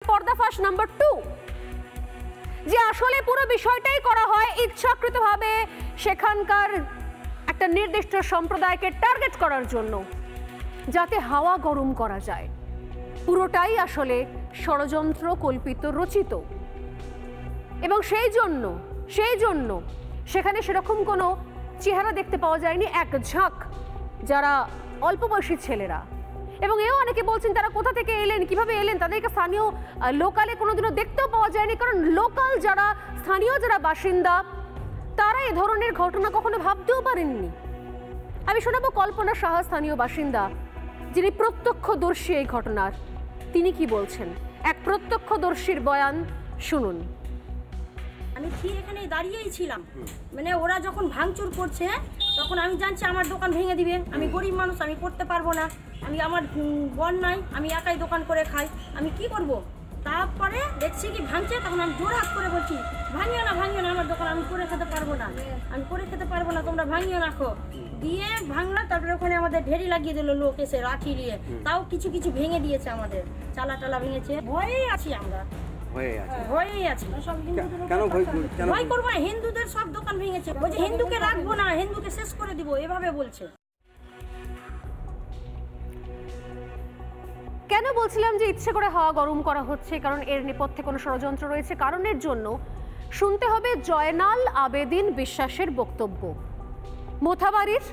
পর্দাফাশ number 2 যে আসলে পুরো বিষয়টাই করা হয় ইচ্ছাকৃতভাবে সেখানকার একটা নির্দিষ্ট সম্প্রদায়কে টার্গেট করার জন্য, যাতে হাওয়া গরম করা যায়। পুরোটাই আসলে ষড়যন্ত্র কল্পিত রচিত, এবং সেই জন্য সেখানে সেরকম কোনো চেহারা দেখতে পাওয়া যায়নি। এক ঝাঁক যারা অল্প বয়সী ছেলেরা, এবং এও অনেকে বলছেন তারা কোথা থেকে এলেন, কিভাবে এলেন, তাদেরকে স্থানীয় লোকালে কোনোদিনও দেখতেও পাওয়া যায়নি, কারণ লোকাল যারা স্থানীয় যারা বাসিন্দা তারা এ ধরনের ঘটনা কখনো ভাবতেও পারেননি। আমি শোনাবো কল্পনা সাহা, স্থানীয় বাসিন্দা, যিনি প্রত্যক্ষদর্শী এই ঘটনার। তিনি কি বলছেন, এক প্রত্যক্ষদর্শীর বয়ান শুনুন। আমি ঠিক এখানে দাঁড়িয়েই ছিলাম, মানে ওরা যখন ভাঙচুর করছে তখন আমি জানছি আমার দোকান ভেঙে দিবে। আমি গরিব মানুষ, আমি করতে পারবো না, আমার বর নাই, আমি একাই দোকান করে খাই, আমি কি করব। তারপরে দেখছি কি ভাঙছে, তখন আমি জোর হাত করে বলছি ভাঙিও না আমার দোকান, আমি করে খেতে পারবো না, তোমরা ভাঙিও রাখো। দিয়ে ভাঙলা, তারপরে ওখানে আমাদের ঢেরি লাগিয়ে দিল লোক এসে লাঠি নিয়ে, তাও কিছু ভেঙে দিয়েছে, আমাদের চালা টালা ভেঙেছে। ভয়েই আছি আমরা, ভয়েই আছি। ভয় করবো না, হিন্দুদের সব দোকান ভেঙেছে, বলছে হিন্দুকে রাখবো না, হিন্দুকে শেষ করে দিব, এভাবে বলছে। কেন বলছিলাম যে ইচ্ছে করে হাওয়া গরম করা হচ্ছে, কারণ এর নেপথ্যে কোনো ষড়যন্ত্র রয়েছে। কারণের জন্য শুনতে হবে জয়নাল আবেদিন বিশ্বাসের বক্তব্য, মোথাবাড়ির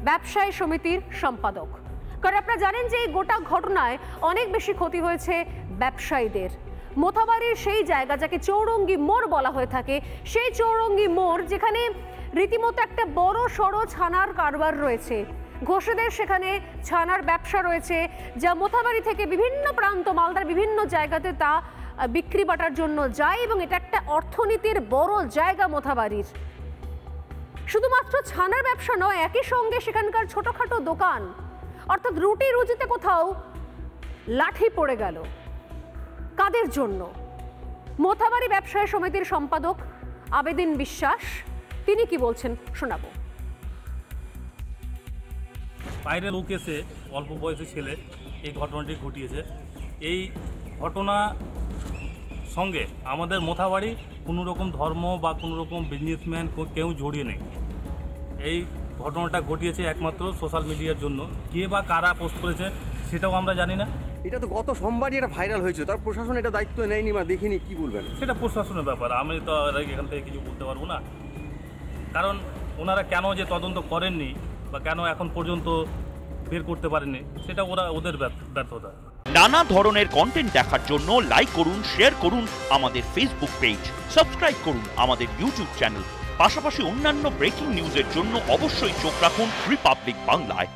ব্যবসায়ী সমিতির সম্পাদক। কারণ আপনারা জানেন যে এই গোটা ঘটনায় অনেক বেশি ক্ষতি হয়েছে ব্যবসায়ীদের। মোথাবাড়ির সেই জায়গা যাকে চৌরঙ্গি মোড় বলা হয়ে থাকে, সেই চৌরঙ্গি মোড় যেখানে রীতিমতো একটা বড় সড়ো ছানার কারবার রয়েছে, ঘোষেদের সেখানে ছানার ব্যবসা রয়েছে, যা মোথাবাড়ি থেকে বিভিন্ন প্রান্ত, মালদার বিভিন্ন জায়গাতে তা বিক্রি বাটার জন্য যায়, এবং এটা একটা অর্থনীতির বড় জায়গা মোথাবাড়ির। শুধুমাত্র ছানার ব্যবসা নয়, একই সঙ্গে সেখানকার ছোটখাটো দোকান, অর্থাৎ রুটি রুজিতে কোথাও লাঠি পড়ে গেল। কাদের জন্য? মোথাবাড়ি ব্যবসায়ী সমিতির সম্পাদক আবেদিন বিশ্বাস, তিনি কি বলছেন শোনাবো। বাইরের লোক এসে অল্প বয়সী ছেলে এই ঘটনাটি ঘটিয়েছে। এই ঘটনা সঙ্গে আমাদের মোথাবাড়ি কোনো রকম ধর্ম বা কোনো রকম বিজনেসম্যান কেউ জড়িয়ে নেই। এই ঘটনাটা ঘটিয়েছে একমাত্র সোশ্যাল মিডিয়ার জন্য। কে বা কারা পোস্ট করেছে সেটাও আমরা জানি না। এটা তো গত সোমবারই এটা ভাইরাল হয়েছে, তার প্রশাসন এটা দায়িত্ব নেয়নি বা দেখিনি, কি বলবেন? সেটা প্রশাসনের ব্যাপার, আমি তো এখান থেকে কিছু বলতে পারবো না। কারণ ওনারা কেন যে তদন্ত করেননি বা কেন এখন পর্যন্ত বের করতে পারেননি, সেটা ওদের ব্যর্থতা। নানা ধরনের কন্টেন্ট দেখার জন্য লাইক করুন, শেয়ার করুন আমাদের ফেসবুক পেজ, সাবস্ক্রাইব করুন আমাদের ইউটিউব চ্যানেল। পাশাপাশি অন্যান্য ব্রেকিং নিউজের জন্য অবশ্যই চোখ রাখুন রিপাবলিক বাংলায়।